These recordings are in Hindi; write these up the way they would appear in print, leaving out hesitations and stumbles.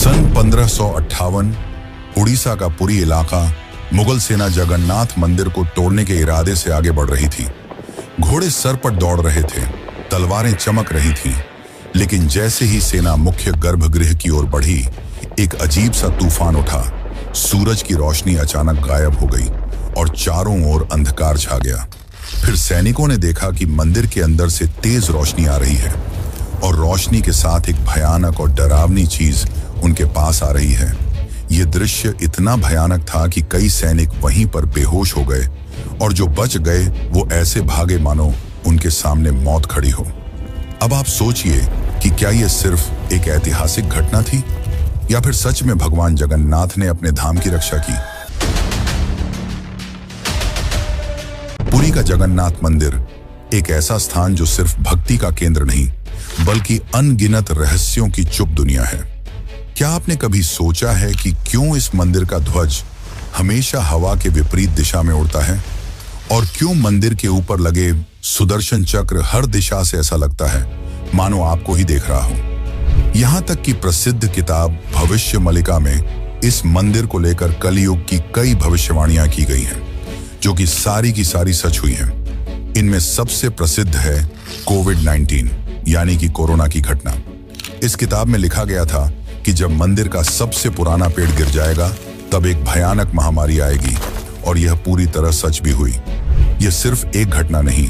सन 1558 उड़ीसा का पुरी इलाका मुगल सेना जगन्नाथ मंदिर को तोड़ने के इरादे से आगे बढ़ रही थी। घोड़े सर पर दौड़ रहे थे, तलवारें चमक रही थीं, लेकिन जैसे ही सेना मुख्य गर्भगृह की ओर बढ़ी, एक अजीब सा तूफान उठा। सूरज की रोशनी अचानक गायब हो गई और चारों ओर अंधकार छा गया। फिर सैनिकों ने देखा कि मंदिर के अंदर से तेज रोशनी आ रही है और रोशनी के साथ एक भयानक और डरावनी चीज उनके पास आ रही है। यह दृश्य इतना भयानक था कि कई सैनिक वहीं पर बेहोश हो गए और जो बच गए वो ऐसे भागे मानो उनके सामने मौत खड़ी हो। अब आप सोचिए कि क्या यह सिर्फ एक ऐतिहासिक घटना थी या फिर सच में भगवान जगन्नाथ ने अपने धाम की रक्षा की। पुरी का जगन्नाथ मंदिर एक ऐसा स्थान जो सिर्फ भक्ति का केंद्र नहीं बल्कि अनगिनत रहस्यों की चुप दुनिया है। क्या आपने कभी सोचा है कि क्यों इस मंदिर का ध्वज हमेशा हवा के विपरीत दिशा में उड़ता है और क्यों मंदिर के ऊपर लगे सुदर्शन चक्र हर दिशा से ऐसा लगता है मानो आपको ही देख रहा हो। यहां तक कि प्रसिद्ध किताब भविष्य मलिका में इस मंदिर को लेकर कलयुग की कई भविष्यवाणियां की गई हैं, जो कि सारी की सारी सच हुई हैं। इनमें सबसे प्रसिद्ध है कोविड-19 यानी कि कोरोना की घटना। इस किताब में लिखा गया था कि जब मंदिर का सबसे पुराना पेड़ गिर जाएगा तब एक भयानक महामारी आएगी, और यह पूरी तरह सच भी हुई। यह सिर्फ एक घटना नहीं,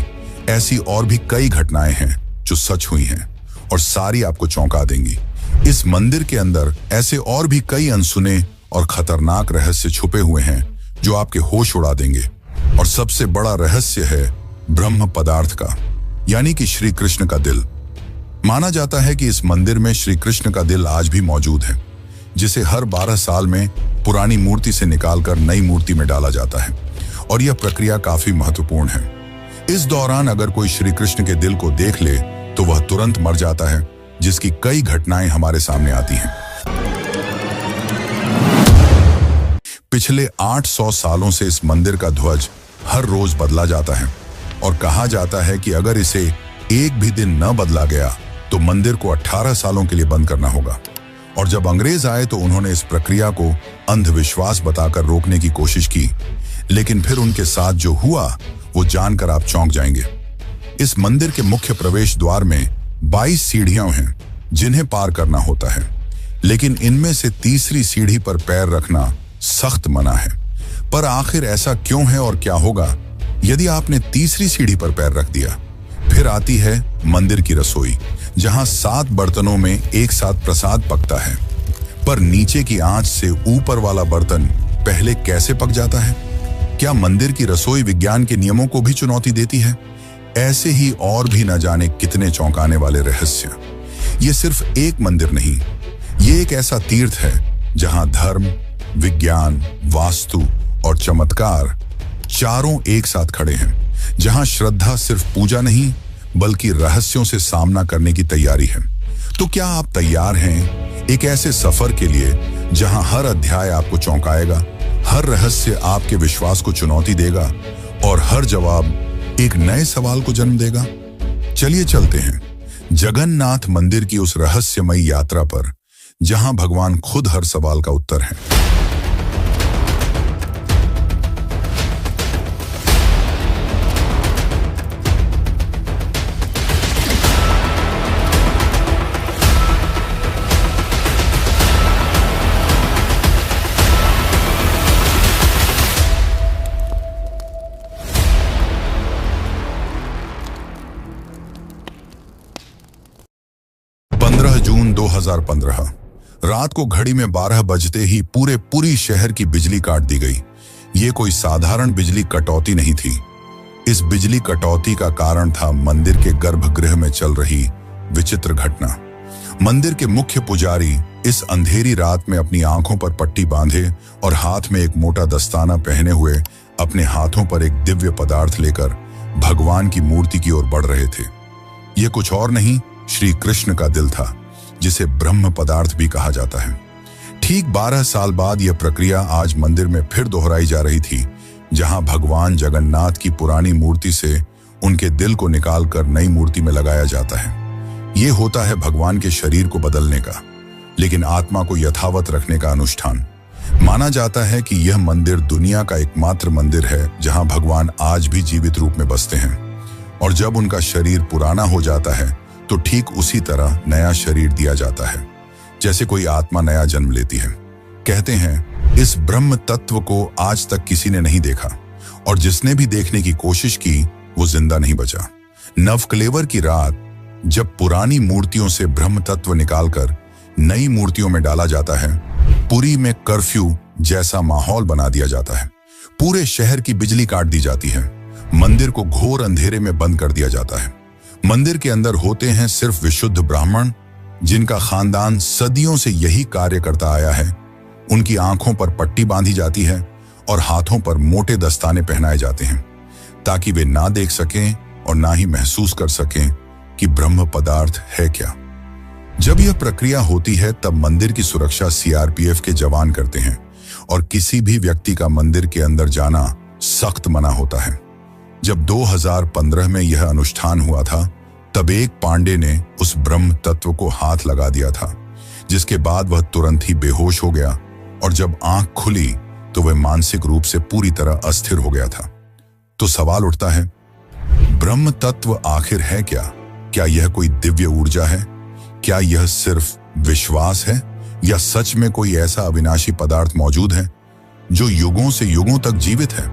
ऐसी और भी कई घटनाएं हैं जो सच हुई हैं और सारी आपको चौंका देंगी। इस मंदिर के अंदर ऐसे और भी कई अनसुने और खतरनाक रहस्य छुपे हुए हैं जो आपके होश उड़ा देंगे। और सबसे बड़ा रहस्य है ब्रह्म पदार्थ का, यानी कि श्री कृष्ण का दिल। माना जाता है कि इस मंदिर में श्री कृष्ण का दिल आज भी मौजूद है, जिसे हर 12 साल में पुरानी मूर्ति से निकालकर नई मूर्ति में डाला जाता है, और यह प्रक्रिया काफी महत्वपूर्ण है। इस दौरान अगर कोई श्री कृष्ण के दिल को देख ले तो वह तुरंत मर जाता है, जिसकी कई घटनाएं हमारे सामने आती हैं। पिछले 800 सालों से इस मंदिर का ध्वज हर रोज बदला जाता है और कहा जाता है कि अगर इसे एक भी दिन न बदला गया तो मंदिर को 18 सालों के लिए बंद करना होगा। और जब अंग्रेज आए तो उन्होंने इस प्रक्रिया को अंधविश्वास बताकर रोकने की कोशिश की, लेकिन फिर उनके साथ जो हुआ वो जानकर आप चौंक जाएंगे। इस मंदिर के मुख्य प्रवेश द्वार में 22 सीढ़ियां हैं जिन्हें पार करना होता है, लेकिन इनमें से तीसरी सीढ़ी पर पैर रखना सख्त मना है। पर आखिर ऐसा क्यों है और क्या होगा यदि आपने तीसरी सीढ़ी पर पैर रख दिया? फिर आती है मंदिर की रसोई, जहां 7 बर्तनों में एक साथ प्रसाद पकता है। पर नीचे की आंच से ऊपर वाला बर्तन पहले कैसे पक जाता है? क्या मंदिर की रसोई विज्ञान के नियमों को भी चुनौती देती है? ऐसे ही और भी न जाने कितने चौंकाने वाले रहस्य। ये सिर्फ एक मंदिर नहीं, ये एक ऐसा तीर्थ है जहां धर्म, विज्ञान, वास्तु और चमत्कार चारों एक साथ खड़े हैं, जहां श्रद्धा सिर्फ पूजा नहीं बल्कि रहस्यों से सामना करने की तैयारी है। तो क्या आप तैयार हैं एक ऐसे सफर के लिए जहां हर अध्याय आपको चौंकाएगा, हर रहस्य आपके विश्वास को चुनौती देगा और हर जवाब एक नए सवाल को जन्म देगा? चलिए चलते हैं जगन्नाथ मंदिर की उस रहस्यमयी यात्रा पर, जहां भगवान खुद हर सवाल का उत्तर है। जून 2015 रात को घड़ी में 12 बजते ही पूरी शहर की बिजली काट दी गई। ये कोई साधारण बिजली कटौती नहीं थी। इस बिजली कटौती का कारण था मंदिर के गर्भगृह में चल रही विचित्र घटना। मंदिर के मुख्य पुजारी इस अंधेरी रात में अपनी आंखों पर पट्टी बांधे और हाथ में एक मोटा दस्ताना पहने हुए अपने हाथों पर एक दिव्य पदार्थ लेकर भगवान की मूर्ति की ओर बढ़ रहे थे। ये कुछ और नहीं, श्री कृष्ण का दिल था, जिसे ब्रह्म पदार्थ भी कहा जाता है। ठीक 12 साल बाद यह प्रक्रिया आज मंदिर में फिर दोहराई जा रही थी, जहां भगवान जगन्नाथ की पुरानी मूर्ति से उनके दिल को निकालकर नई मूर्ति में लगाया जाता है। ये होता है भगवान के शरीर को बदलने का, लेकिन आत्मा को यथावत रखने का अनुष्ठान। माना जाता है कि यह मंदिर दुनिया का एकमात्र मंदिर है जहां भगवान आज भी जीवित रूप में बसते हैं, और जब उनका शरीर पुराना हो जाता है तो ठीक उसी तरह नया शरीर दिया जाता है जैसे कोई आत्मा नया जन्म लेती है। कहते हैं इस ब्रह्म तत्व को आज तक किसी ने नहीं देखा, और जिसने भी देखने की कोशिश की वो जिंदा नहीं बचा। नवकलेवर की रात जब पुरानी मूर्तियों से ब्रह्म तत्व निकालकर नई मूर्तियों में डाला जाता है, पुरी में कर्फ्यू जैसा माहौल बना दिया जाता है। पूरे शहर की बिजली काट दी जाती है, मंदिर को घोर अंधेरे में बंद कर दिया जाता है। मंदिर के अंदर होते हैं सिर्फ विशुद्ध ब्राह्मण, जिनका खानदान सदियों से यही कार्य करता आया है। उनकी आंखों पर पट्टी बांधी जाती है और हाथों पर मोटे दस्ताने पहनाए जाते हैं, ताकि वे ना देख सकें और ना ही महसूस कर सकें कि ब्रह्म पदार्थ है क्या। जब यह प्रक्रिया होती है तब मंदिर की सुरक्षा सीआरपीएफ के जवान करते हैं, और किसी भी व्यक्ति का मंदिर के अंदर जाना सख्त मना होता है। जब 2015 में यह अनुष्ठान हुआ था, तब एक पांडे ने उस ब्रह्म तत्व को हाथ लगा दिया था, जिसके बाद वह तुरंत ही बेहोश हो गया, और जब आंख खुली तो वह मानसिक रूप से पूरी तरह अस्थिर हो गया था। तो सवाल उठता है, ब्रह्म तत्व आखिर है क्या? क्या यह कोई दिव्य ऊर्जा है? क्या यह सिर्फ विश्वास है, या सच में कोई ऐसा अविनाशी पदार्थ मौजूद है जो युगों से युगों तक जीवित है?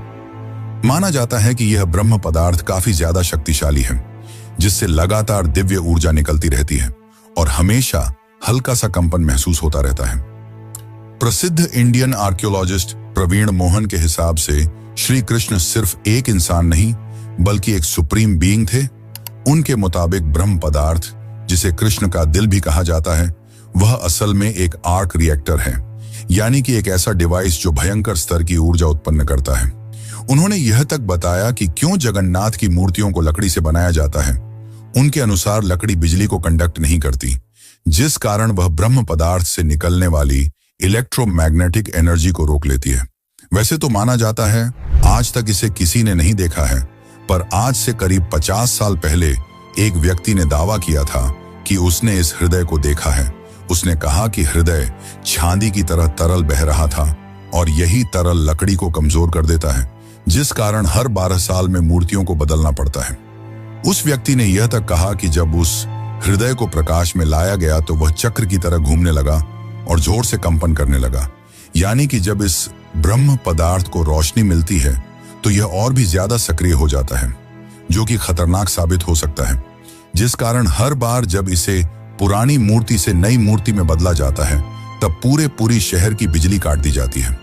माना जाता है कि यह ब्रह्म पदार्थ काफी ज्यादा शक्तिशाली है, जिससे लगातार दिव्य ऊर्जा निकलती रहती है और हमेशा हल्का सा कंपन महसूस होता रहता है। प्रसिद्ध इंडियन आर्कियोलॉजिस्ट प्रवीण मोहन के हिसाब से श्री कृष्ण सिर्फ एक इंसान नहीं बल्कि एक सुप्रीम बीइंग थे। उनके मुताबिक ब्रह्म पदार्थ, जिसे कृष्ण का दिल भी कहा जाता है, वह असल में एक आर्क रिएक्टर है, यानी कि एक ऐसा डिवाइस जो भयंकर स्तर की ऊर्जा उत्पन्न करता है। उन्होंने यह तक बताया कि क्यों जगन्नाथ की मूर्तियों को लकड़ी से बनाया जाता है। उनके अनुसार लकड़ी बिजली को कंडक्ट नहीं करती, जिस कारण वह ब्रह्म पदार्थ से निकलने वाली इलेक्ट्रोमैग्नेटिक एनर्जी को रोक लेती है। वैसे तो माना जाता है आज तक इसे किसी ने नहीं देखा है, पर आज से करीब 50 साल पहले एक व्यक्ति ने दावा किया था कि उसने इस हृदय को देखा है। उसने कहा कि हृदय चांदी की तरह तरल बह रहा था, और यही तरल लकड़ी को कमजोर कर देता है, जिस कारण हर 12 साल में मूर्तियों को बदलना पड़ता है। उस व्यक्ति ने यह तक कहा कि जब उस हृदय को प्रकाश में लाया गया तो वह चक्र की तरह घूमने लगा और जोर से कंपन करने लगा, यानी कि जब इस ब्रह्म पदार्थ को रोशनी मिलती है तो यह और भी ज्यादा सक्रिय हो जाता है, जो कि खतरनाक साबित हो सकता है, जिस कारण हर बार जब इसे पुरानी मूर्ति से नई मूर्ति में बदला जाता है तब पूरी शहर की बिजली काट दी जाती है।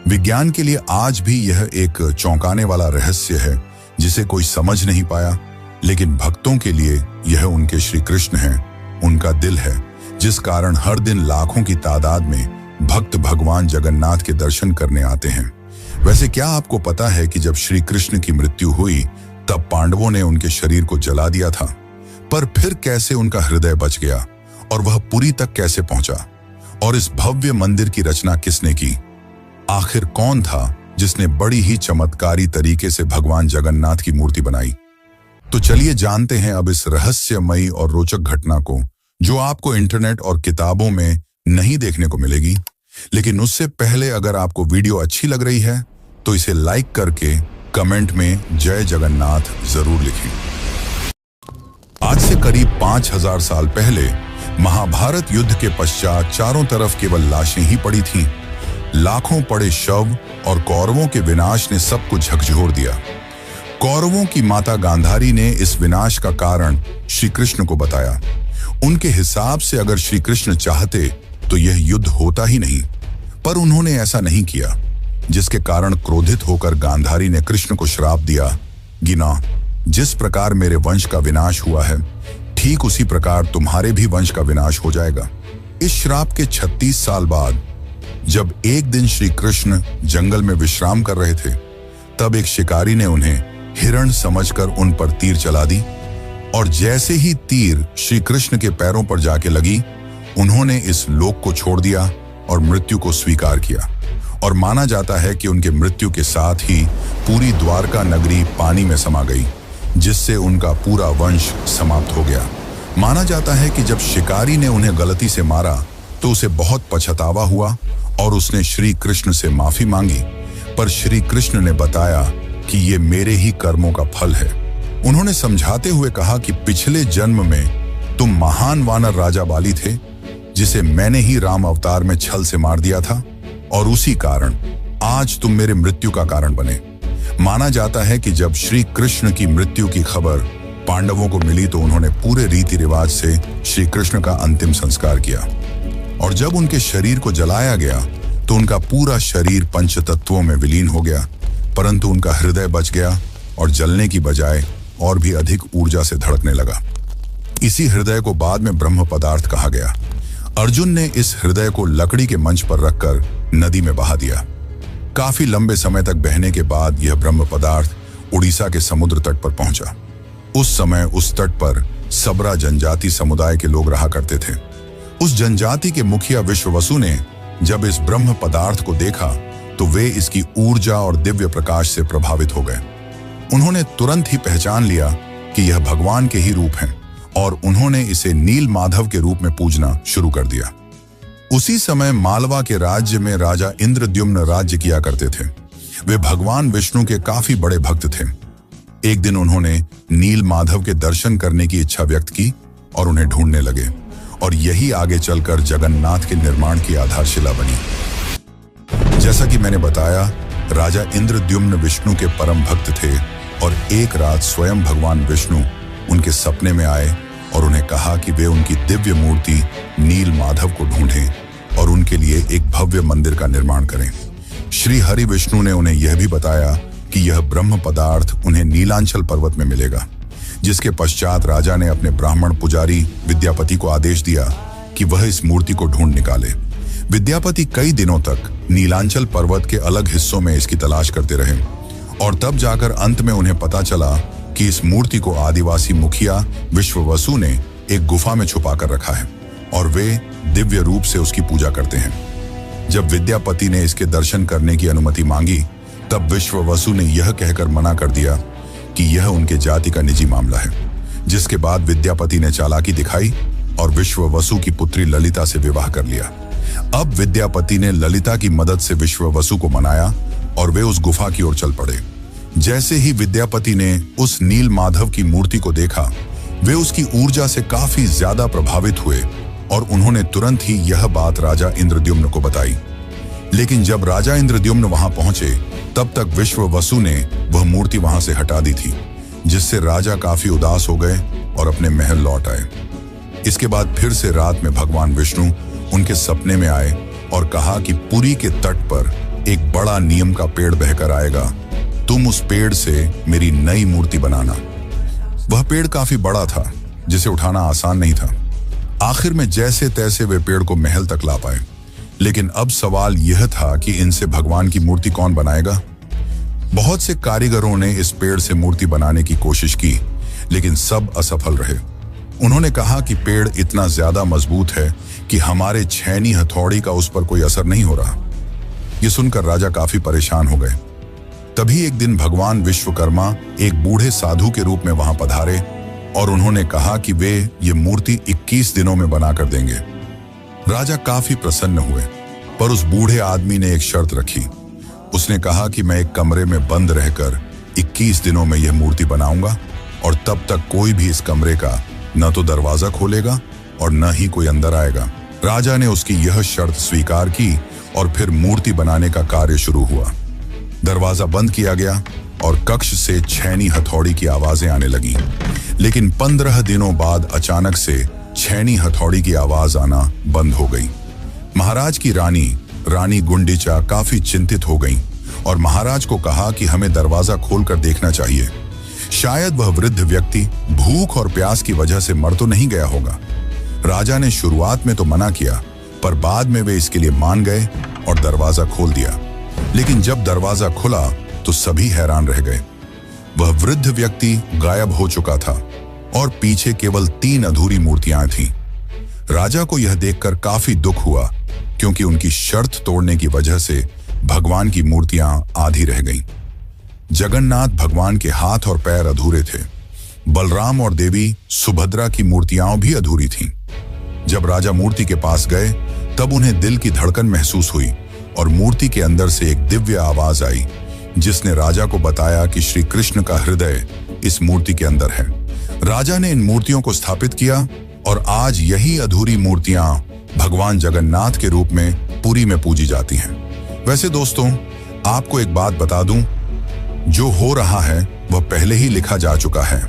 विज्ञान के लिए आज भी यह एक चौंकाने वाला रहस्य है जिसे कोई समझ नहीं पाया, लेकिन भक्तों के लिए यह उनके श्री कृष्ण हैं, उनका दिल है, जिस कारण हर दिन लाखों की तादाद में भक्त भगवान जगन्नाथ के दर्शन करने आते हैं। वैसे क्या आपको पता है कि जब श्री कृष्ण की मृत्यु हुई तब पांडवों ने उनके शरीर को जला दिया था, पर फिर कैसे उनका हृदय बच गया और वह पुरी तक कैसे पहुंचा? और इस भव्य मंदिर की रचना किसने की? आखिर कौन था जिसने बड़ी ही चमत्कारी तरीके से भगवान जगन्नाथ की मूर्ति बनाई? तो चलिए जानते हैं अब इस रहस्यमयी और रोचक घटना को, जो आपको इंटरनेट और किताबों में नहीं देखने को मिलेगी। लेकिन उससे पहले अगर आपको वीडियो अच्छी लग रही है तो इसे लाइक करके कमेंट में जय जगन्नाथ जरूर लिखें। आज से करीब 5000 साल पहले महाभारत युद्ध के पश्चात चारों तरफ केवल लाशें ही पड़ी थीं। लाखों पड़े शव और कौरवों के विनाश ने सबको झकझोर दिया। कौरवों की माता गांधारी ने इस विनाश का कारण श्री कृष्ण को बताया। उनके हिसाब से अगर श्री कृष्ण चाहते तो यह युद्ध होता ही नहीं, पर उन्होंने ऐसा नहीं किया, जिसके कारण क्रोधित होकर गांधारी ने कृष्ण को श्राप दिया, गिना, जिस प्रकार मेरे वंश का विनाश हुआ है ठीक उसी प्रकार तुम्हारे भी वंश का विनाश हो जाएगा। इस श्राप के 36 साल बाद जब एक दिन श्री कृष्ण जंगल में विश्राम कर रहे थे, तब एक शिकारी ने उन्हें हिरण समझकर उन पर तीर चला दी, और जैसे ही तीर श्री कृष्ण के पैरों पर जाके लगी, उन्होंने इस लोक को छोड़ दिया और मृत्यु को स्वीकार किया। और माना जाता है कि उनके मृत्यु के साथ ही पूरी द्वारका नगरी पानी में समा गई, जिससे उनका पूरा वंश समाप्त हो गया। माना जाता है कि जब शिकारी ने उन्हें गलती से मारा तो उसे बहुत पछतावा हुआ और उसने श्री कृष्ण से माफी मांगी, पर श्री कृष्ण ने बताया कि ये मेरे ही कर्मों का फल है। उन्होंने समझाते हुए कहा कि पिछले जन्म में तुम महान वानर राजा बाली थे, जिसे मैंने ही राम अवतार में छल से मार दिया था, और उसी कारण आज तुम मेरे मृत्यु का कारण बने। माना जाता है कि जब श्री कृष्ण की मृत्यु की खबर पांडवों को मिली तो उन्होंने पूरे रीति रिवाज से श्री कृष्ण का अंतिम संस्कार किया, और जब उनके शरीर को जलाया गया तो उनका पूरा शरीर पंचतत्वों में विलीन हो गया, परंतु उनका हृदय बच गया और जलने की बजाय और भी अधिक ऊर्जा से धड़कने लगा। इसी हृदय को बाद में ब्रह्म पदार्थ कहा गया। अर्जुन ने इस हृदय को लकड़ी के मंच पर रखकर नदी में बहा दिया। काफी लंबे समय तक बहने के बाद यह ब्रह्म पदार्थ उड़ीसा के समुद्र तट पर पहुंचा। उस समय उस तट पर सबरा जनजाति समुदाय के लोग रहा करते थे। उस जनजाति के मुखिया विश्ववसु ने जब इस ब्रह्म पदार्थ को देखा तो वे इसकी ऊर्जा और दिव्य प्रकाश से प्रभावित हो गए। उन्होंने तुरंत ही पहचान लिया कि यह भगवान के ही रूप हैं, और उन्होंने इसे नील माधव के रूप में पूजना शुरू कर दिया। उसी समय मालवा के राज्य में राजा इंद्रद्युम्न राज्य किया करते थे। वे भगवान विष्णु के काफी बड़े भक्त थे। एक दिन उन्होंने नील माधव के दर्शन करने की इच्छा व्यक्त की और उन्हें ढूंढने लगे, और यही आगे चलकर जगन्नाथ के निर्माण की आधारशिला बनी। जैसा कि मैंने बताया, राजा इंद्रद्युम्न विष्णु के परम भक्त थे, और एक रात स्वयं भगवान विष्णु उनके सपने में आए और उन्हें कहा कि वे उनकी दिव्य मूर्ति नील माधव को ढूंढें और उनके लिए एक भव्य मंदिर का निर्माण करें। श्री हरि विष्णु ने उन्हें यह भी बताया कि यह ब्रह्म पदार्थ उन्हें नीलांचल पर्वत में मिलेगा, जिसके पश्चात राजा ने अपने ब्राह्मण पुजारी विद्यापति को आदेश दिया कि वह इस मूर्ति को ढूंढ निकाले। विद्यापति कई दिनों तक नीलांचल पर्वत के अलग हिस्सों में इसकी तलाश करते रहे, और तब जाकर अंत में उन्हें पता चला कि इस मूर्ति को आदिवासी मुखिया विश्ववसु ने एक गुफा में छुपा कर रखा है, और वे दिव्य रूप से उसकी पूजा करते हैं। जब विद्यापति ने इसके दर्शन करने की अनुमति मांगी, तब विश्ववसु ने यह कहकर मना कर दिया कि यह उनके जाति का निजी मामला है। जिसके बाद विद्यापति ने चालाकी दिखाई और विश्ववसु की पुत्री ललिता से विवाह कर लिया। अब विद्यापति ने ललिता की मदद से विश्ववसु को मनाया और वे उस गुफा की ओर चल पड़े। जैसे ही विद्यापति ने उस नील माधव की मूर्ति को देखा, वे उसकी ऊर्जा से काफी ज्यादा प्रभावित हुए, और उन्होंने तुरंत ही यह बात राजा इंद्रद्युम्न को बताई। लेकिन जब राजा इंद्रद्युम्न वहां पहुंचे, तब तक विश्ववसु ने वह मूर्ति वहां से हटा दी थी, जिससे राजा काफी उदास हो गए और अपने महल लौट आए। इसके बाद फिर से रात में भगवान विष्णु उनके सपने में आए और कहा कि पुरी के तट पर एक बड़ा नीम का पेड़ बहकर आएगा, तुम उस पेड़ से मेरी नई मूर्ति बनाना। वह पेड़ काफी बड़ा था, जिसे उठाना आसान नहीं था। आखिर में जैसे तैसे वे पेड़ को महल तक ला पाए, लेकिन अब सवाल यह था कि इनसे भगवान की मूर्ति कौन बनाएगा। बहुत से कारीगरों ने इस पेड़ से मूर्ति बनाने की कोशिश की, लेकिन सब असफल रहे। उन्होंने कहा कि पेड़ इतना ज्यादा मजबूत है कि हमारे छेनी हथौड़ी का उस पर कोई असर नहीं हो रहा। ये सुनकर राजा काफी परेशान हो गए। तभी एक दिन भगवान विश्वकर्मा एक बूढ़े साधु के रूप में वहां पधारे और उन्होंने कहा कि वे ये मूर्ति 21 दिनों में बनाकर देंगे। राजा काफी प्रसन्न हुए, पर उस बूढ़े आदमी ने एक शर्त रखी। उसने कहा कि मैं एक कमरे में बंद रहकर 21 दिनों में यह मूर्ति बनाऊंगा, और तब तक कोई भी इस कमरे का न तो दरवाजा खोलेगा और न ही कोई अंदर आएगा। राजा ने उसकी यह शर्त स्वीकार की और फिर मूर्ति बनाने का कार्य शुरू हुआ। दरवाजा बंद किया गया और कक्ष से छेनी हथौड़ी की आवाजें आने लगीं। लेकिन 15 दिनों बाद अचानक से छेनी हथौड़ी की आवाज आना बंद हो गई। महाराज की रानी गुंडीचा काफी चिंतित हो गई और महाराज को कहा कि हमें दरवाजा खोलकर देखना चाहिए। शायद वह वृद्ध व्यक्ति भूख और प्यास की वजह से मर तो नहीं गया होगा। राजा ने शुरुआत में तो मना किया, पर बाद में वे इसके लिए मान गए और दरवाजा खोल दिया। लेकिन जब दरवाजा खुला तो सभी हैरान रह गए। वह वृद्ध व्यक्ति गायब हो चुका था और पीछे केवल 3 अधूरी मूर्तियां थीं। राजा को यह देखकर काफी दुख हुआ, क्योंकि उनकी शर्त तोड़ने की वजह से भगवान की मूर्तियां आधी रह गईं। जगन्नाथ भगवान के हाथ और पैर अधूरे थे। बलराम और देवी सुभद्रा की मूर्तियां भी अधूरी थीं। जब राजा मूर्ति के पास गए तब उन्हें दिल की धड़कन महसूस हुई और मूर्ति के अंदर से एक दिव्य आवाज आई जिसने राजा को बताया कि श्री कृष्ण का हृदय इस मूर्ति के अंदर है। राजा ने इन मूर्तियों को स्थापित किया और आज यही अधूरी मूर्तियां भगवान जगन्नाथ के रूप में पुरी में पूजी जाती हैं। वैसे दोस्तों, आपको एक बात बता दूं, जो हो रहा है वह पहले ही लिखा जा चुका है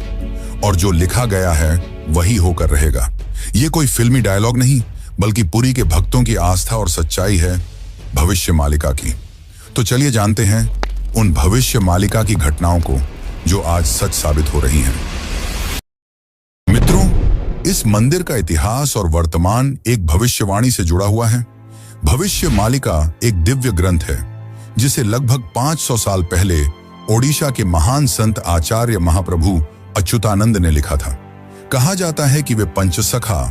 और जो लिखा गया है वही होकर रहेगा। ये कोई फिल्मी डायलॉग नहीं, बल्कि पुरी के भक्तों की आस्था और सच्चाई है भविष्य मालिका की। तो चलिए जानते हैं उन भविष्य मालिका की घटनाओं को जो आज सच साबित हो रही हैं। मित्रों, इस मंदिर का इतिहास और वर्तमान एक भविष्यवाणी से जुड़ा हुआ है। भविष्य मालिका एक दिव्य ग्रंथ है जिसे लगभग 500 साल पहले ओडिशा के महान संत आचार्य महाप्रभु अच्युतानंद ने लिखा था। कहा जाता है कि वे पंचसखा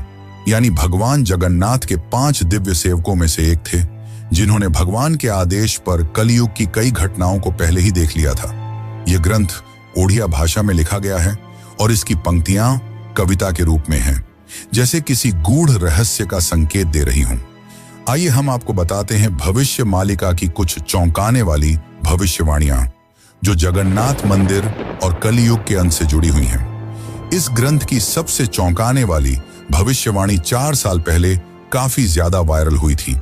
यानी भगवान जगन्नाथ के 5 दिव्य सेवकों में से एक थे, जिन्होंने भगवान के आदेश पर कलयुग की कई घटनाओं को पहले ही देख लिया था। यह ग्रंथ ओडिया भाषा में लिखा गया है और इसकी पंक्तियां कविता के रूप में हैं, जैसे किसी गूढ़ रहस्य का संकेत दे रही हों। आइए हम आपको बताते हैं भविष्य मालिका की कुछ चौंकाने वाली भविष्यवाणियां जो जगन्नाथ मंदिर और कलयुग के अंत से जुड़ी हुई हैं। इस ग्रंथ की सबसे चौंकाने वाली भविष्यवाणी 4 साल पहले काफी ज्यादा वायरल हुई थी,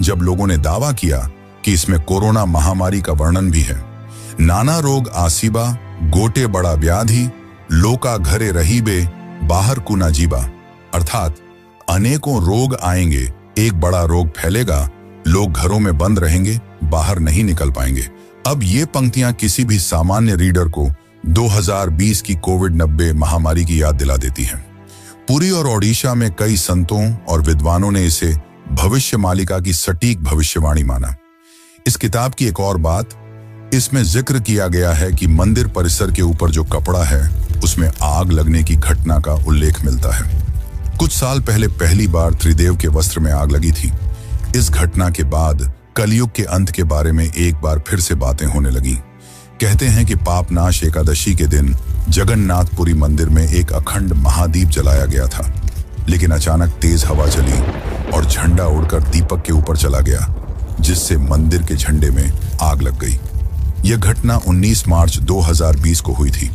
जब लोगों ने दावा किया कि इसमें कोरोना महामारी का वर्णन भी है। नाना रोग आसीबा, गोटे बड़ा व्याधि, लोका घरे रहीबे, बाहर कुना जीबा, अर्थात अनेकों रोग आएंगे, एक बड़ा रोग फैलेगा, लोग घरों में बंद रहेंगे, बाहर नहीं निकल पाएंगे। अब ये पंक्तियां किसी भी सामान्य रीडर को 2020 की कोविड-19 महामारी की याद दिला देती हैं। पुरी और ओडिशा में कई संतों और विद्वानों ने इसे भविष्य मालिका की सटीक भविष्यवाणी माना। इस किताब की एक और बात, इसमें जिक्र किया गया है कि मंदिर परिसर के ऊपर जो कपड़ा है उसमें आग लगने की घटना का उल्लेख मिलता है। कुछ साल पहले पहली बार त्रिदेव के वस्त्र में आग लगी थी। इस घटना के बाद कलयुग के अंत के बारे में एक बार फिर से बातें होने लगी। कहते हैं कि पापनाश एकादशी के दिन जगन्नाथपुरी मंदिर में एक अखंड महादीप जलाया गया था, लेकिन अचानक तेज हवा चली और झंडा उड़कर दीपक के ऊपर चला गया, जिससे मंदिर के झंडे में आग लग गई। यह घटना 19 मार्च 2020 को हुई थी।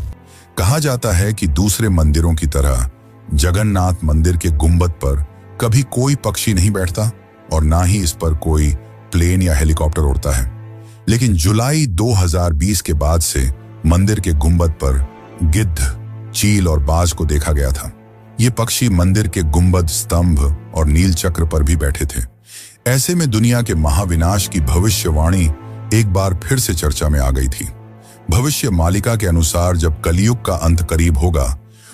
कहा जाता है कि दूसरे मंदिरों की तरह जगन्नाथ मंदिर के गुंबद पर कभी कोई पक्षी नहीं बैठता और ना ही इस पर कोई प्लेन या हेलीकॉप्टर उड़ता है, लेकिन जुलाई 2020 के बाद से मंदिर के गुंबद पर गिद्ध, चील और बाज को देखा गया था। ये पक्षी मंदिर के गुंबद, स्तंभ और नील चक्र पर भी बैठे थे। ऐसे में दुनिया के महाविनाश की भविष्यवाणी एक बार फिर से चर्चा में आ गई थी। भविष्य मालिका के अनुसार जब कलयुग का अंत करीब होगा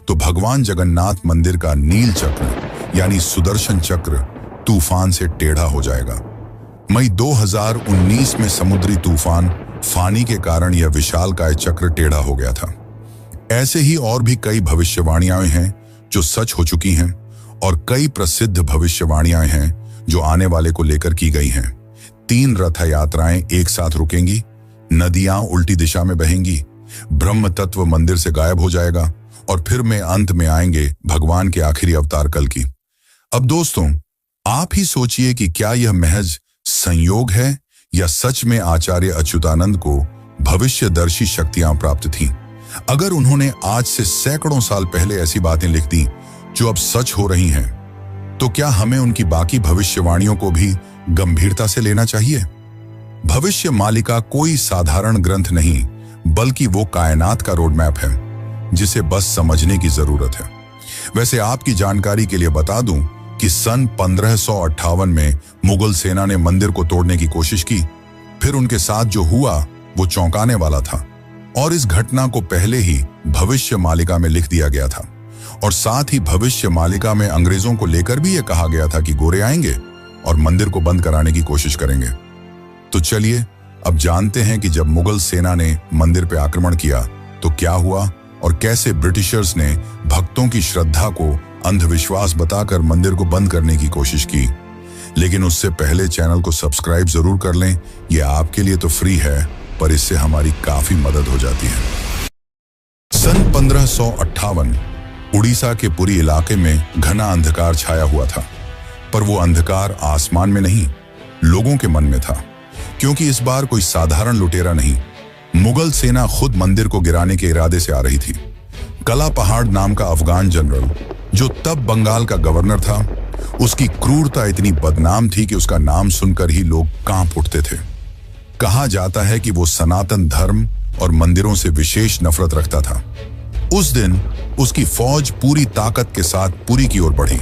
तो भगवान जगन्नाथ मंदिर का नील चक्र यानी सुदर्शन चक्र तूफान से टेढ़ा हो जाएगा। मई 2019 में समुद्री तूफान फानी के कारण यह विशालकाय चक्र टेढ़ा हो गया था। ऐसे ही और भी कई भविष्यवाणियां हैं जो सच हो चुकी हैं और कई प्रसिद्ध भविष्यवाणियां हैं जो आने वाले को लेकर की गई हैं। 3 रथ यात्राएं एक साथ रुकेंगी, नदियां उल्टी दिशा में बहेंगी, ब्रह्म तत्व मंदिर से गायब हो जाएगा और फिर में अंत में आएंगे भगवान के आखिरी अवतार कल की। अब दोस्तों, आप ही सोचिए कि क्या यह महज संयोग है या सच में आचार्य अच्युतानंद को भविष्यदर्शी शक्तियां प्राप्त थीं। अगर उन्होंने आज से सैकड़ों साल पहले ऐसी बातें लिख दी जो अब सच हो रही हैं, तो क्या हमें उनकी बाकी भविष्यवाणियों को भी गंभीरता से लेना चाहिए? भविष्य मालिका कोई साधारण ग्रंथ नहीं, बल्कि वो कायनात का रोड मैप है जिसे बस समझने की जरूरत है। वैसे आपकी जानकारी के लिए बता दूं कि सन 1558 में मुगल सेना ने मंदिर को तोड़ने की कोशिश की। फिर उनके साथ जो हुआ वो चौंकाने वाला था और इस घटना को पहले ही भविष्य मालिका में लिख दिया गया था। और साथ ही भविष्य मालिका में अंग्रेजों को लेकर भी यह कहा गया था कि गोरे आएंगे और मंदिर को बंद कराने की कोशिश करेंगे। तो चलिए अब जानते हैं कि जब मुगल सेना ने मंदिर पर आक्रमण किया तो क्या हुआ और कैसे ब्रिटिशर्स ने भक्तों की श्रद्धा को अंधविश्वास बताकर मंदिर को बंद करने की कोशिश की। लेकिन उससे पहले चैनल को सब्सक्राइब जरूर कर लें। यह आपके लिए तो फ्री है, पर इससे हमारी काफी मदद हो जाती है। सन 1558 उड़ीसा के पूरी इलाके में घना अंधकार छाया हुआ था, पर वो अंधकार आसमान में नहीं, लोगों के मन में था। क्योंकि इस बार कोई साधारण लुटेरा नहीं, मुगल सेना खुद मंदिर को गिराने के इरादे से आ रही थी। कला पहाड़ नाम का अफगान जनरल, जो तब बंगाल का गवर्नर था, उसकी क्रूरता इतनी बदनाम थी कि उसका नाम सुनकर ही लोग कांप उठते थे। कहा जाता है कि वो सनातन धर्म और मंदिरों से विशेष नफरत रखता था। उस दिन उसकी फौज पूरी ताकत के साथ पुरी की ओर बढ़ी।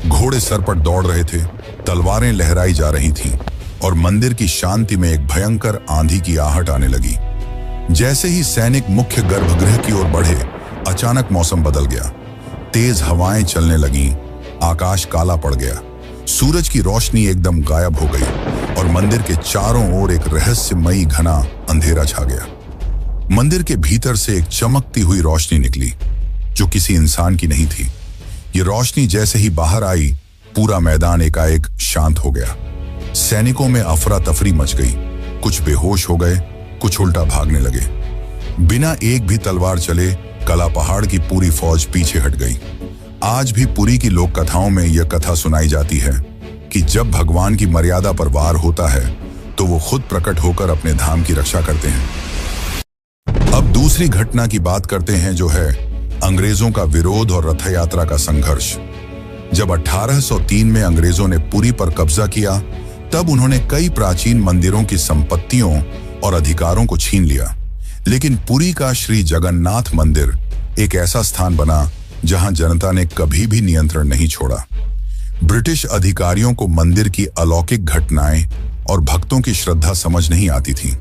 घोड़े सर पर दौड़ रहे थे, तलवारें लहराई जा रही थीं और मंदिर की शांति में एक भयंकर आंधी की आहट आने लगी। जैसे ही सैनिक मुख्य गर्भगृह की ओर बढ़े, अचानक मौसम बदल गया। तेज हवाएं चलने लगीं, आकाश काला पड़ गया, सूरज की रोशनी एकदम गायब हो गई और मंदिर के चारों ओर एक रहस्यमयी घना अंधेरा छा गया। मंदिर के भीतर से एक चमकती हुई रोशनी निकली, जो किसी इंसान की नहीं थी। ये रोशनी जैसे ही बाहर आई, पूरा मैदान एकाएक शांत हो गया। सैनिकों में अफरा तफरी मच गई, कुछ बेहोश हो गए, कुछ उल्टा भागने लगे। बिना एक भी तलवार चले कला पहाड़ की पूरी फौज पीछे हट गई। आज भी पुरी की लोक कथाओं में यह कथा सुनाई जाती है कि जब भगवान की मर्यादा पर वार होता है तो वो खुद प्रकट होकर अपने धाम की रक्षा करते हैं। अब दूसरी घटना की बात करते हैं, जो है अंग्रेजों का विरोध और रथ यात्रा का संघर्ष। जब 1803 में अंग्रेजों ने पुरी पर कब्जा किया, तब उन्होंने कई प्राचीन मंदिरों की संपत्तियों और अधिकारों को छीन लिया। लेकिन पुरी का श्री जगन्नाथ मंदिर एक ऐसा स्थान बना जहां जनता ने कभी भी नियंत्रण नहीं छोड़ा। ब्रिटिश अधिकारियों को मंदिर की अलौकिक घटनाएं और भक्तों की श्रद्धा समझ नहीं आती थी,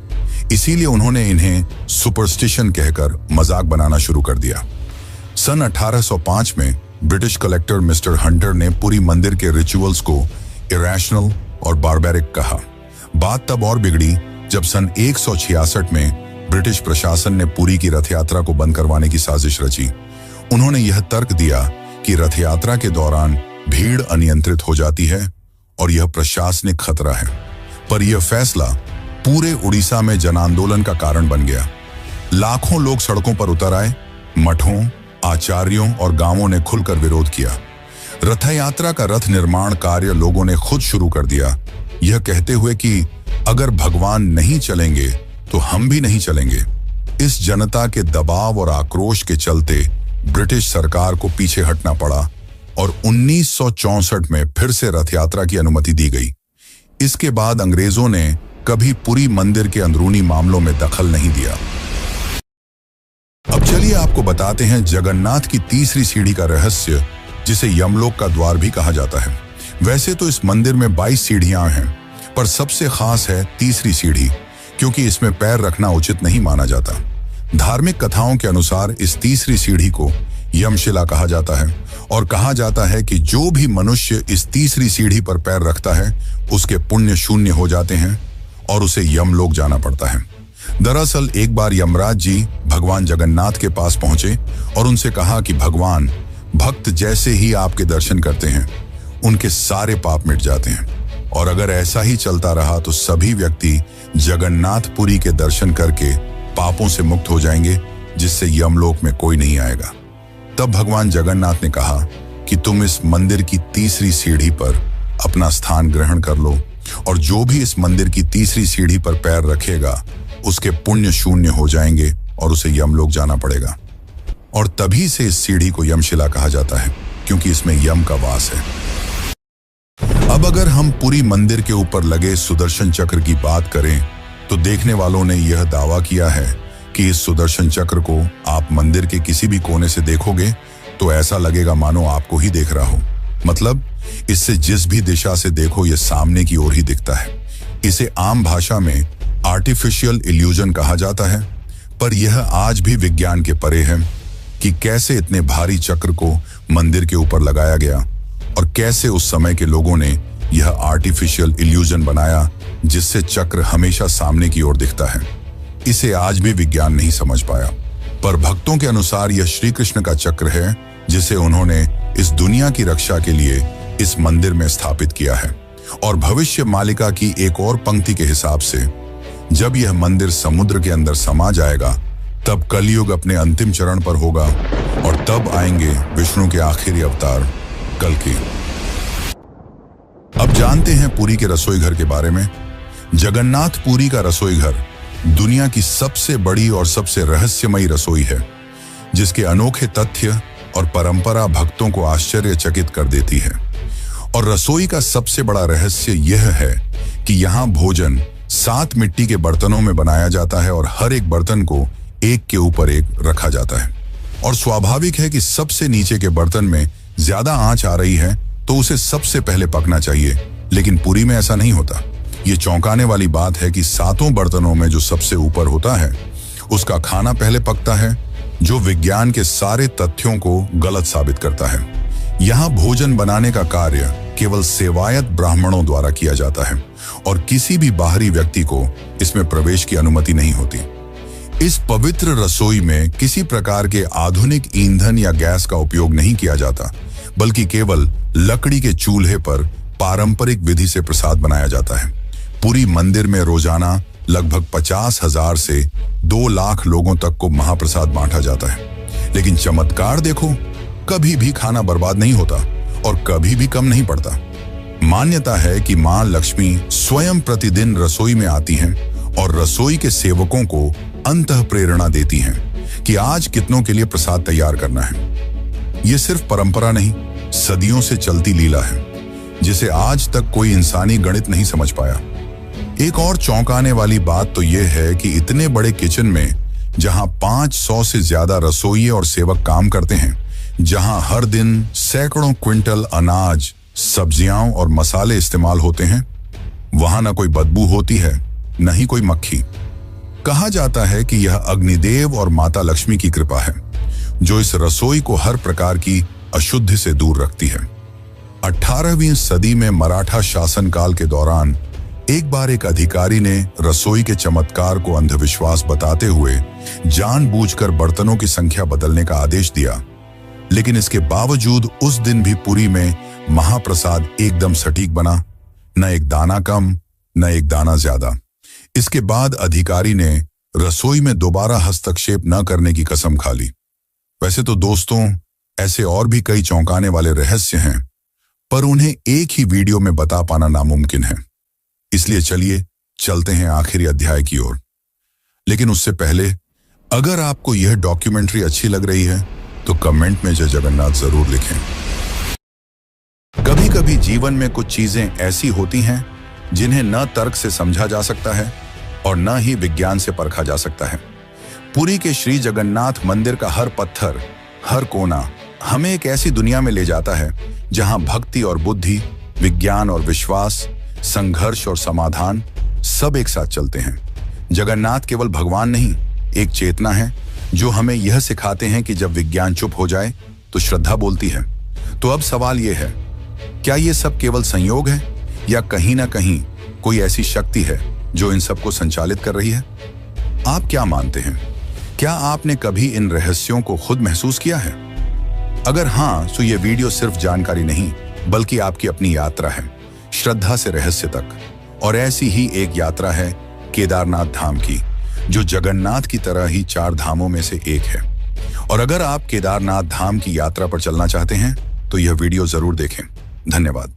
इसीलिए उन्होंने इन्हें सुपरस्टिशन कहकर मजाक बनाना शुरू कर दिया। सन 1805 में ब्रिटिश कलेक्टर मिस्टर हंटर ने पुरी मंदिर के रिचुअल्स को इरेशनल और बारबेरिक कहा। बात तब और बिगड़ी जब सन 166 में ब्रिटिश प्रशासन ने पुरी की रथ यात्रा को बंद करवाने की साजिश रची। उन्होंने यह तर्क दिया कि रथ यात्रा के दौरान भीड़ अनियंत्रित हो जाती है और यह प्रशासनिक खतरा है। पर यह फैसला पूरे उड़ीसा में जन आंदोलन का कारण बन गया। लाखों लोग सड़कों पर उतर आए, मठों, आचार्यों और गांवों ने खुलकर विरोध किया। रथ यात्रा का रथ निर्माण कार्य लोगों ने खुद शुरू कर दिया, यह कहते हुए कि अगर भगवान नहीं चलेंगे तो हम भी नहीं चलेंगे। इस जनता के दबाव और आक्रोश के चलते ब्रिटिश सरकार को पीछे हटना पड़ा और 1964 में फिर से रथ यात्रा की अनुमति दी गई। इसके बाद अंग्रेजों ने कभी पुरी मंदिर के अंदरूनी मामलों में दखल नहीं दिया। अब चलिए आपको बताते हैं जगन्नाथ की तीसरी सीढ़ी का रहस्य, जिसे यमलोक का द्वार भी कहा जाता है। वैसे तो इस मंदिर में 22 सीढ़ियां हैं, पर सबसे खास है तीसरी सीढ़ी, क्योंकि इसमें पैर रखना उचित नहीं माना जाता। धार्मिक कथाओं के अनुसार इस तीसरी सीढ़ी को यमशिला कहा जाता है और कहा जाता है कि जो भी मनुष्य इस तीसरी सीढ़ी पर पैर रखता है उसके पुण्य शून्य हो जाते हैं और उसे यमलोक जाना पड़ता है। दरअसल एक बार यमराज जी भगवान जगन्नाथ के पास पहुंचे और उनसे कहा कि भगवान, भक्त जैसे ही आपके दर्शन करते हैं उनके सारे पाप मिट जाते हैं, और अगर ऐसा ही चलता रहा तो सभी व्यक्ति जगन्नाथपुरी के दर्शन करके पापों से मुक्त हो जाएंगे, जिससे यमलोक में कोई नहीं आएगा। तब भगवान जगन्नाथ ने कहा कि तुम इस मंदिर की तीसरी सीढ़ी पर अपना स्थान ग्रहण कर लो, और जो भी इस मंदिर की तीसरी सीढ़ी पर पैर रखेगा उसके पुण्य शून्य हो जाएंगे और उसे यमलोक जाना पड़ेगा। और तभी से इस सीढ़ी को यमशिला कहा जाता है, क्योंकि इसमें यम का वास है। अब अगर हम पुरी मंदिर के ऊपर लगे सुदर्शन चक्र की बात करें तो देखने वालों ने यह दावा किया है कि इस सुदर्शन चक्र को आप मंदिर के किसी भी कोने से देखोगे तो ऐसा लगेगा मानो आपको ही देख रहा हो। मतलब इससे जिस भी दिशा से देखो यह सामने की ओर ही दिखता है। इसे आम भाषा में आर्टिफिशियल इल्यूजन कहा जाता है, पर यह आज भी विज्ञान के परे है कि कैसे इतने भारी चक्र को मंदिर के ऊपर लगाया गया और कैसे उस समय के लोगों ने यह आर्टिफिशियल इल्यूजन बनाया जिससे चक्र हमेशा सामने की ओर दिखता है। इसे आज भी विज्ञान नहीं समझ पाया, पर भक्तों के अनुसार यह श्री कृष्ण का चक्र है जिसे उन्होंने इस दुनिया की रक्षा के लिए इस मंदिर में स्थापित किया है। और भविष्य मालिका की एक और पंक्ति के हिसाब से जब यह मंदिर समुद्र के अंदर समा जाएगा तब कलयुग अपने अंतिम चरण पर होगा और तब आएंगे विष्णु के आखिरी अवतार कल्कि। अब जानते हैं पुरी के रसोई घर के बारे में। जगन्नाथ पुरी का रसोई घर दुनिया की सबसे बड़ी और सबसे रहस्यमयी रसोई है, जिसके अनोखे तथ्य और परंपरा भक्तों को आश्चर्यचकित कर देती है। और रसोई का सबसे बड़ा रहस्य यह है कि यहाँ भोजन 7 मिट्टी के बर्तनों में बनाया जाता है और हर एक बर्तन को एक के ऊपर एक रखा जाता है। और स्वाभाविक है कि सबसे नीचे के बर्तन में ज्यादा आंच आ रही है तो उसे सबसे पहले पकना चाहिए, लेकिन पुरी में ऐसा नहीं होता। ये चौंकाने वाली बात है कि 7 बर्तनों में जो सबसे ऊपर होता है उसका खाना पहले पकता है, जो विज्ञान के सारे तथ्यों को गलत साबित करता है। यहाँ भोजन बनाने का कार्य केवल सेवायत ब्राह्मणों द्वारा किया जाता है और किसी भी बाहरी व्यक्ति को इसमें प्रवेश की अनुमति नहीं होती। इस पवित्र रसोई में किसी प्रकार के आधुनिक ईंधन या गैस का उपयोग नहीं किया जाता, बल्कि केवल लकड़ी के चूल्हे पर पारंपरिक विधि से प्रसाद बनाया जाता है। पुरी मंदिर में रोजाना लगभग 50,000 से 2 लाख लोगों तक को महाप्रसाद बांटा जाता है। लेकिन चमत्कार देखो, कभी भी खाना बर्बाद नहीं होता और कभी भी कम नहीं पड़ता। मान्यता है कि मां लक्ष्मी स्वयं प्रतिदिन रसोई में आती हैं और रसोई के सेवकों को अंतः प्रेरणा देती हैं कि आज कितनों के लिए प्रसाद तैयार करना है। ये सिर्फ परंपरा नहीं, सदियों से चलती लीला है, जिसे आज तक कोई इंसानी गणित नहीं समझ पाया। एक और चौंकाने वाली बात तो यह है कि इतने बड़े किचन में, जहां 500 से ज्यादा रसोइये और सेवक काम करते हैं, जहां हर दिन सैकड़ों क्विंटल अनाज, सब्जियां और मसाले इस्तेमाल होते हैं, वहां न कोई बदबू होती है, न ही कोई मक्खी। कहा जाता है कि यह अग्निदेव और माता लक्ष्मी की कृपा है, जो इस रसोई को हर प्रकार की अशुद्धि से दूर रखती है। 18वीं सदी में मराठा शासनकाल के दौरान एक बार एक अधिकारी ने रसोई के चमत्कार को अंधविश्वास बताते हुए जानबूझकर बर्तनों की संख्या बदलने का आदेश दिया। लेकिन इसके बावजूद उस दिन भी पुरी में महाप्रसाद एकदम सटीक बना, न एक दाना कम, न एक दाना ज्यादा। इसके बाद अधिकारी ने रसोई में दोबारा हस्तक्षेप न करने की कसम खा ली। वैसे तो दोस्तों, ऐसे और भी कई चौंकाने वाले रहस्य हैं, पर उन्हें एक ही वीडियो में बता पाना नामुमकिन है। इसलिए चलिए चलते हैं आखिरी अध्याय की ओर। लेकिन उससे पहले, अगर आपको यह डॉक्यूमेंट्री अच्छी लग रही है तो कमेंट में जय जगन्नाथ जरूर लिखें। कभी कभी जीवन में कुछ चीजें ऐसी होती हैं जिन्हें न तर्क से समझा जा सकता है और न ही विज्ञान से परखा जा सकता है। पुरी के श्री जगन्नाथ मंदिर का हर पत्थर, हर कोना हमें एक ऐसी दुनिया में ले जाता है जहां भक्ति और बुद्धि, विज्ञान और विश्वास, संघर्ष और समाधान सब एक साथ चलते हैं। जगन्नाथ केवल भगवान नहीं, एक चेतना है जो हमें यह सिखाते हैं कि जब विज्ञान चुप हो जाए तो श्रद्धा बोलती है। तो अब सवाल यह है, क्या ये सब केवल संयोग है या कहीं ना कहीं कोई ऐसी शक्ति है जो इन सबको संचालित कर रही है? आप क्या मानते हैं? क्या आपने कभी इन रहस्यों को खुद महसूस किया है? अगर हाँ, तो ये वीडियो सिर्फ जानकारी नहीं, बल्कि आपकी अपनी यात्रा है, श्रद्धा से रहस्य तक। और ऐसी ही एक यात्रा है केदारनाथ धाम की, जो जगन्नाथ की तरह ही 4 धामों में से एक है। और अगर आप केदारनाथ धाम की यात्रा पर चलना चाहते हैं तो यह वीडियो जरूर देखें। धन्यवाद।